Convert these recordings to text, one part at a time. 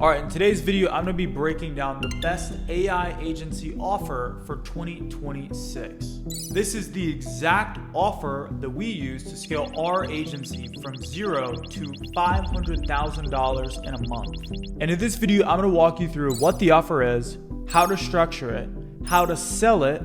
All right, in today's video, I'm gonna be breaking down the best AI agency offer for 2026. This is the exact offer that we use to scale our agency from $0 to $500,000 in a month. And in this video, I'm gonna walk you through what the offer is, how to structure it, how to sell it,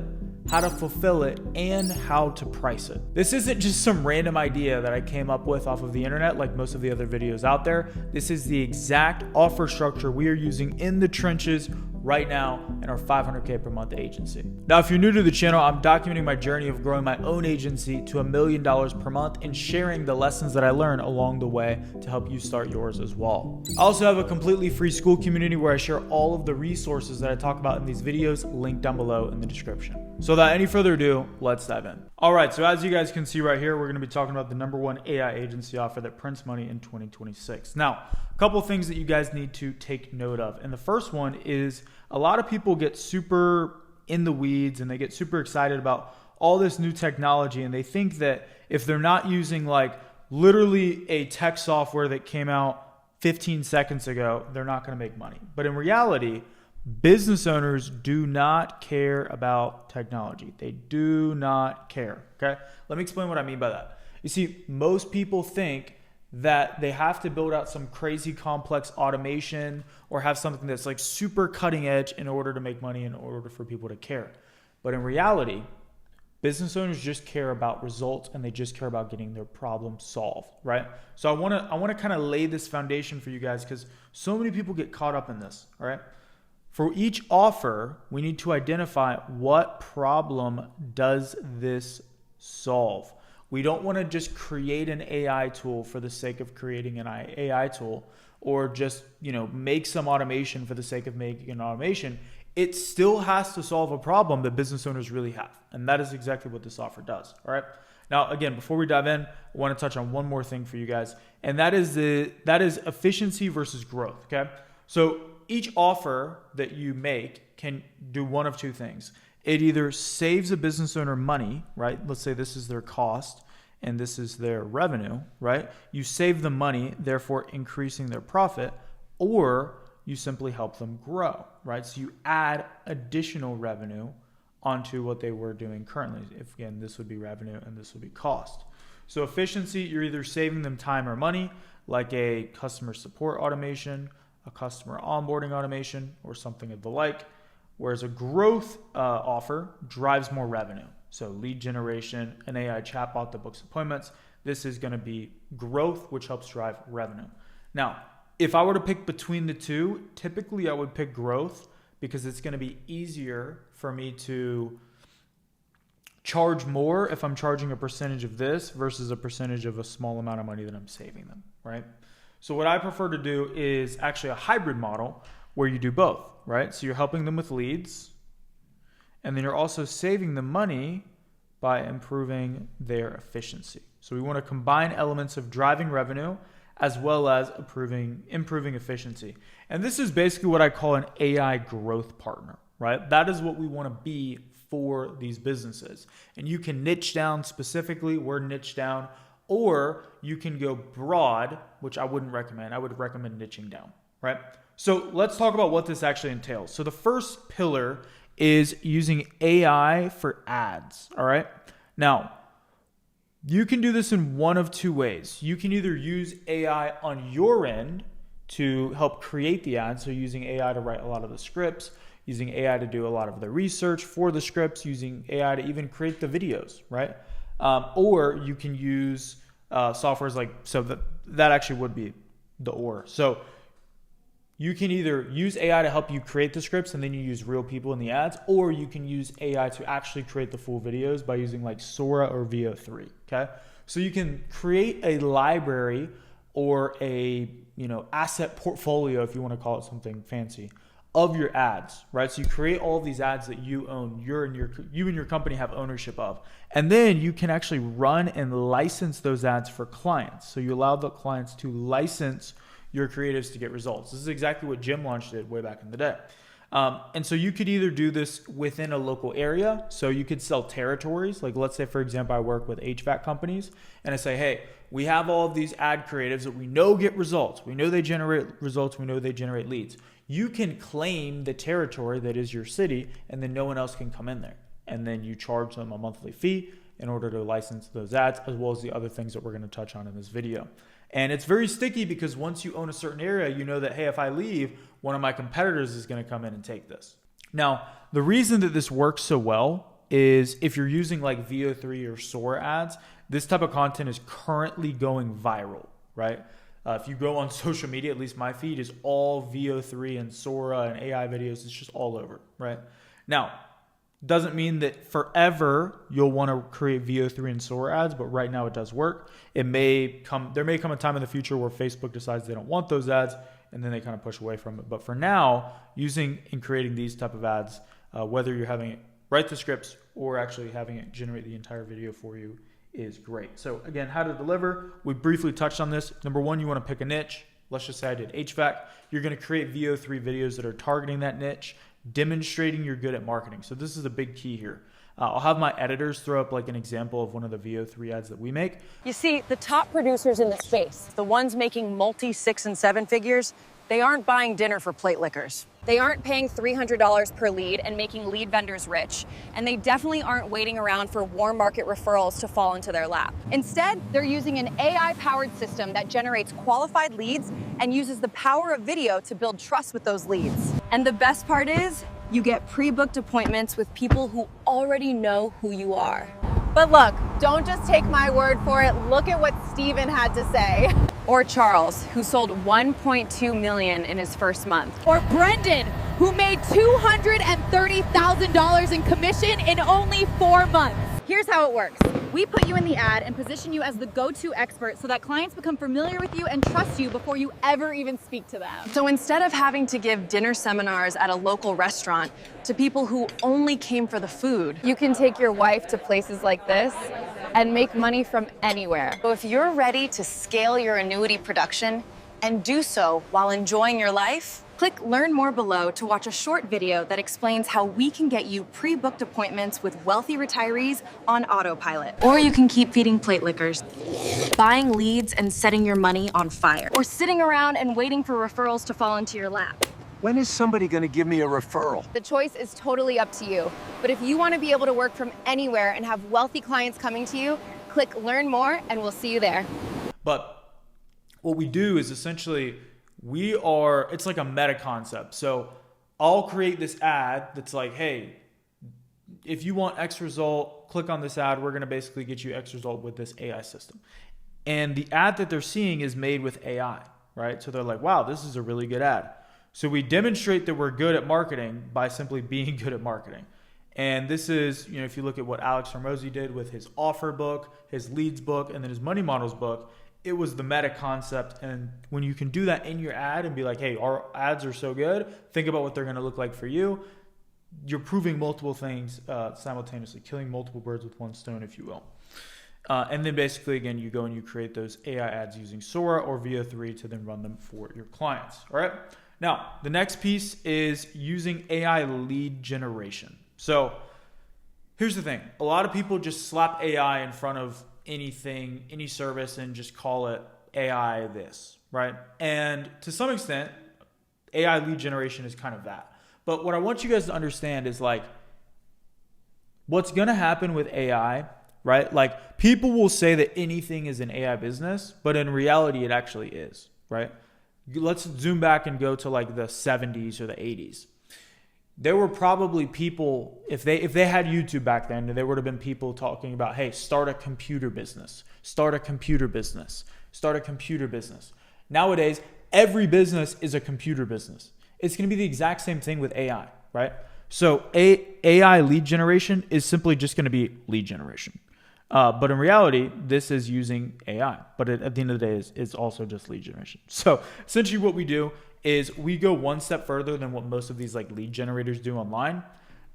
how to fulfill it, and how to price it. This isn't just some random idea that I came up with off of the internet like most of the other videos out there. This is the exact offer structure we are using in the trenches right now in our 500K per month agency. Now, if you're new to the channel, I'm documenting my journey of growing my own agency to $1 million per month and sharing the lessons that I learned along the way to help you start yours as well. I also have a completely free school community where I share all of the resources that I talk about in these videos, linked down below in the description. So without any further ado, let's dive in. All right, so as you guys can see right here, we're gonna be talking about the #1 AI agency offer that prints money in 2026. Now, a couple of things that you guys need to take note of. And the first one is a lot of people get super in the weeds and they get super excited about all this new technology, and they think that if they're not using like literally a tech software that came out 15 seconds ago, they're not gonna make money. But in reality, business owners do not care about technology. They do not care, okay? Let me explain what I mean by that. You see, most people think that they have to build out some crazy complex automation or have something that's like super cutting edge in order to make money, in order for people to care. But in reality, business owners just care about results and they just care about getting their problem solved, right? So I wanna kind of lay this foundation for you guys because so many people get caught up in this, all right? For each offer, we need to identify what problem does this solve. We don't want to just create an AI tool for the sake of creating an AI tool, or just, make some automation for the sake of making an automation. It still has to solve a problem that business owners really have. And that is exactly what this offer does. All right. Now, again, before we dive in, I want to touch on one more thing for you guys. And that is efficiency versus growth. Okay. So each offer that you make can do one of two things. It either saves a business owner money, right? Let's say this is their cost and this is their revenue, right? You save them money, therefore increasing their profit, or you simply help them grow, right? So you add additional revenue onto what they were doing currently. If again, this would be revenue and this would be cost. So efficiency, you're either saving them time or money, like a customer support automation, a customer onboarding automation, or something of the like. Whereas a growth offer drives more revenue. So lead generation, an AI chatbot that books appointments. This is going to be growth, which helps drive revenue. Now, if I were to pick between the two, typically I would pick growth because it's going to be easier for me to charge more if I'm charging a percentage of this versus a percentage of a small amount of money that I'm saving them, right? So what I prefer to do is actually a hybrid model where you do both, right? So you're helping them with leads, and then you're also saving them money by improving their efficiency. So we want to combine elements of driving revenue as well as improving efficiency. And this is basically what I call an AI growth partner, right? That is what we want to be for these businesses. And you can niche down specifically, we're niche down, or you can go broad, which I wouldn't recommend. I would recommend niching down, right? So let's talk about what this actually entails. So the first pillar is using AI for ads, all right? Now, you can do this in one of two ways. You can either use AI on your end to help create the ads, so using AI to write a lot of the scripts, using AI to do a lot of the research for the scripts, using AI to even create the videos, right? Or you can use softwares like, so that actually would be the or. So you can either use AI to help you create the scripts and then you use real people in the ads, or you can use AI to actually create the full videos by using like Sora or VO3, okay? So you can create a library or a, asset portfolio, if you want to call it something fancy, of your ads, right? So you create all of these ads that you own, you and your company have ownership of. And then you can actually run and license those ads for clients. So you allow the clients to license your creatives to get results. This is exactly what Gym Launch did way back in the day. And so you could either do this within a local area. So you could sell territories. Like let's say, for example, I work with HVAC companies and I say, hey, we have all of these ad creatives that we know get results. We know they generate results. We know they generate leads. You can claim the territory that is your city, and then no one else can come in there. And then you charge them a monthly fee in order to license those ads, as well as the other things that we're going to touch on in this video. And it's very sticky because once you own a certain area, you know that, hey, if I leave, one of my competitors is going to come in and take this. Now, the reason that this works so well is if you're using like VO3 or Sora ads, this type of content is currently going viral, right? If you go on social media, at least my feed is all VO3 and Sora and AI videos. It's just all over, right? Now, doesn't mean that forever you'll want to create VO3 and Sora ads, but right now it does work. There may come a time in the future where Facebook decides they don't want those ads, and then they kind of push away from it. But for now, using and creating these type of ads, whether you're having it write the scripts or actually having it generate the entire video for you, is great. So again, how to deliver. We briefly touched on this. Number one, you want to pick a niche. Let's just say I did HVAC. You're going to create VO3 videos that are targeting that niche, demonstrating you're good at marketing. So this is a big key here. I'll have my editors throw up like an example of one of the VO3 ads that we make. You see, the top producers in the space, the ones making multi 6 and 7 figures, they aren't buying dinner for plate lickers. They aren't paying $300 per lead and making lead vendors rich. And they definitely aren't waiting around for warm market referrals to fall into their lap. Instead, they're using an AI-powered system that generates qualified leads and uses the power of video to build trust with those leads. And the best part is, you get pre-booked appointments with people who already know who you are. But look, don't just take my word for it. Look at what Steven had to say. Or Charles, who sold $1.2 million in his first month. Or Brendan, who made $230,000 in commission in only 4 months. Here's how it works. We put you in the ad and position you as the go-to expert so that clients become familiar with you and trust you before you ever even speak to them. So instead of having to give dinner seminars at a local restaurant to people who only came for the food, You can take your wife to places like this and make money from anywhere. so if you're ready to scale your annuity production and do so while enjoying your life, click Learn More below to watch a short video that explains how we can get you pre-booked appointments with wealthy retirees on autopilot. Or you can keep feeding plate lickers, buying leads and setting your money on fire. Or sitting around and waiting for referrals to fall into your lap. When is somebody going to give me a referral? The choice is totally up to you. But if you want to be able to work from anywhere and have wealthy clients coming to you, click Learn More and we'll see you there. But what we do is essentially it's like a meta concept. So I'll create this ad that's like, hey, if you want X result, click on this ad. We're going to basically get you X result with this AI system. And the ad that they're seeing is made with AI, right? So they're like, wow, this is a really good ad. So we demonstrate that we're good at marketing by simply being good at marketing. And this is, if you look at what Alex Hormozi did with his offer book, his leads book, and then his money models book, it was the meta concept. And when you can do that in your ad and be like, hey, our ads are so good, think about what they're going to look like for you. You're proving multiple things simultaneously, killing multiple birds with one stone, if you will. And then basically, again, you go and you create those AI ads using Sora or VO3 to then run them for your clients. All right. Now, the next piece is using AI lead generation. So here's the thing. A lot of people just slap AI in front of anything, any service, and just call it AI this, right? And to some extent, AI lead generation is kind of that. But what I want you guys to understand is like, what's going to happen with AI, right? Like, people will say that anything is an AI business, but in reality, it actually is, right? Let's zoom back and go to like the 70s or the 80s. There were probably people, if they had YouTube back then, there would have been people talking about, hey, start a computer business, start a computer business, start a computer business. Nowadays, every business is a computer business. It's going to be the exact same thing with AI, right? So AI lead generation is simply just going to be lead generation. But in reality, this is using AI. But at the end of the day, it's also just lead generation. So essentially what we do is we go one step further than what most of these like lead generators do online.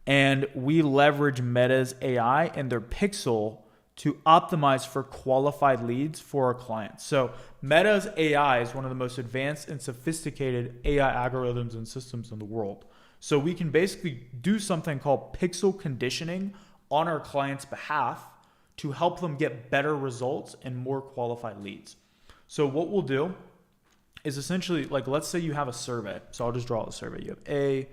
And we leverage Meta's AI and their Pixel to optimize for qualified leads for our clients. So Meta's AI is one of the most advanced and sophisticated AI algorithms and systems in the world. So we can basically do something called pixel conditioning on our client's behalf to help them get better results and more qualified leads. So what we'll do is essentially, like, let's say you have a survey. So I'll just draw a survey. You have A,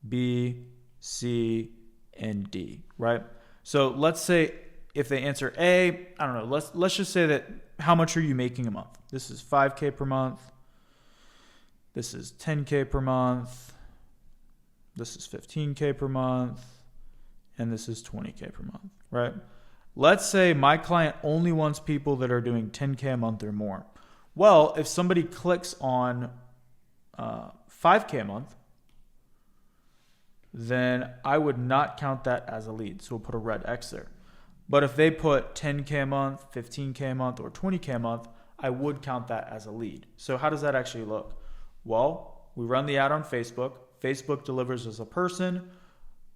B, C, and D, right? So let's say if they answer A, I don't know, let's just say that how much are you making a month? This is 5K per month. This is 10K per month. This is 15K per month. And this is 20K per month, right? Let's say my client only wants people that are doing 10K a month or more. Well, if somebody clicks on 5K a month, then I would not count that as a lead. So we'll put a red X there. But if they put 10K a month, 15K a month, or 20K a month, I would count that as a lead. So how does that actually look? Well, we run the ad on Facebook. Facebook delivers us a person.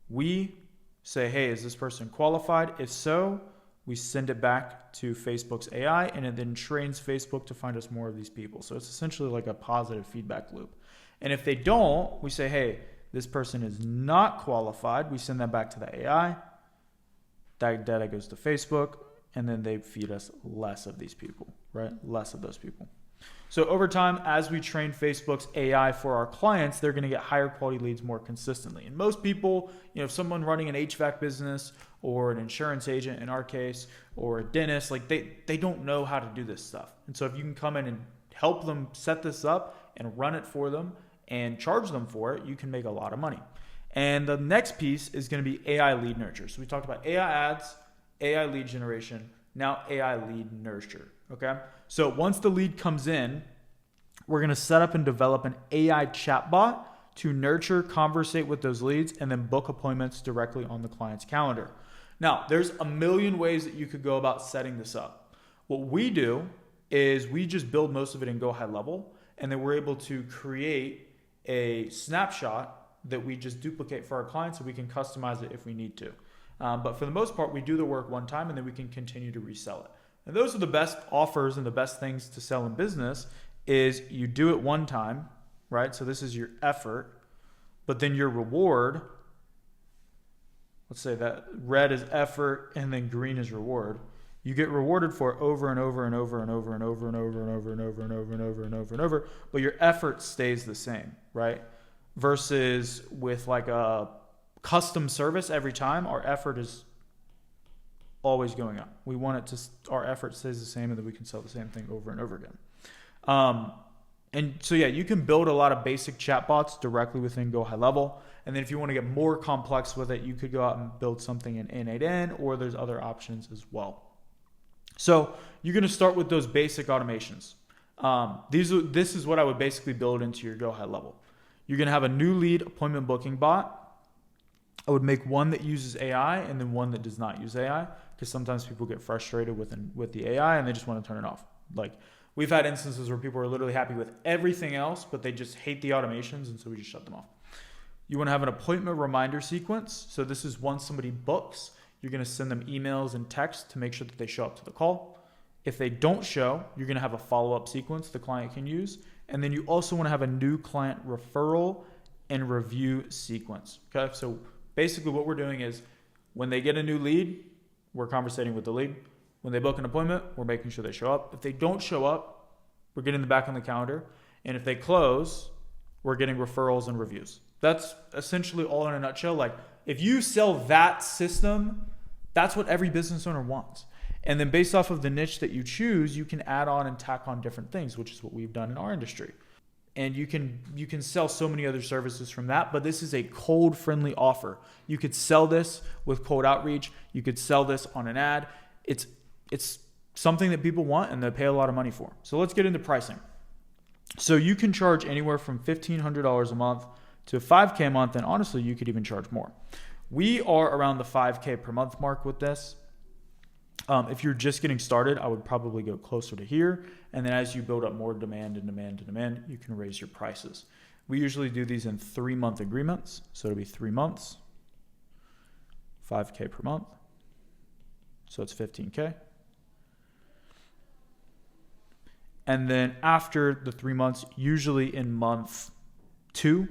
We say, hey, is this person qualified? If so, we send it back to Facebook's AI, and it then trains Facebook to find us more of these people. So it's essentially like a positive feedback loop. And if they don't, we say, hey, this person is not qualified. We send that back to the AI. That data goes to Facebook, and then they feed us less of these people, right? Less of those people. So over time, as we train Facebook's AI for our clients, they're going to get higher quality leads more consistently. And most people, if someone running an HVAC business or an insurance agent in our case, or a dentist, like they don't know how to do this stuff. And so if you can come in and help them set this up and run it for them and charge them for it, you can make a lot of money. And the next piece is going to be AI lead nurture. So we talked about AI ads, AI lead generation, now AI lead nurture. Okay. So once the lead comes in, we're going to set up and develop an AI chatbot to nurture, conversate with those leads, and then book appointments directly on the client's calendar. Now, there's a million ways that you could go about setting this up. What we do is we just build most of it in Go High Level, and then we're able to create a snapshot that we just duplicate for our clients so we can customize it if we need to. But for the most part, we do the work one time, and then we can continue to resell it. And those are the best offers and the best things to sell in business is you do it one time, right? So this is your effort, but then your reward, let's say that red is effort and then green is reward. You get rewarded for it over and over and over and over and over and over and over and over and over and over and over and over, but your effort stays the same, right? Versus with like a custom service every time, our effort is always going up. We want it to, our effort stays the same and then we can sell the same thing over and over again. And so, yeah, you can build a lot of basic chatbots directly within Go High Level. And then if you want to get more complex with it, you could go out and build something in N8N, or there's other options as well. So you're going to start with those basic automations. This is what I would basically build into your Go High Level. You're going to have a new lead appointment booking bot. I would make one that uses AI and then one that does not use AI, because sometimes people get frustrated with the AI and they just want to turn it off. Like, we've had instances where people are literally happy with everything else, but they just hate the automations, and so we just shut them off. You want to have an appointment reminder sequence. So this is once somebody books, you're going to send them emails and texts to make sure that they show up to the call. If they don't show, you're going to have a follow-up sequence the client can use. And then you also want to have a new client referral and review sequence. Okay, so basically what we're doing is when they get a new lead, we're conversating with the lead. When they book an appointment, we're making sure they show up. If they don't show up, we're getting them back on the calendar. And if they close, we're getting referrals and reviews. That's essentially all in a nutshell. Like, if you sell that system, that's what every business owner wants. And then based off of the niche that you choose, you can add on and tack on different things, which is what we've done in our industry. And you can sell so many other services from that, but this is a cold friendly offer. You could sell this with cold outreach. You could sell this on an ad. It's something that people want and they pay a lot of money for. So let's get into pricing. So you can charge anywhere from $1,500 a month to $5K a month, and honestly, you could even charge more. We are around the $5K per month mark with this. If you're just getting started, I would probably go closer to here. And then as you build up more demand and demand and demand, you can raise your prices. We usually do these in 3-month agreements. So it'll be 3 months, $5K per month. So it's $15K. And then after the 3 months, usually in month 2,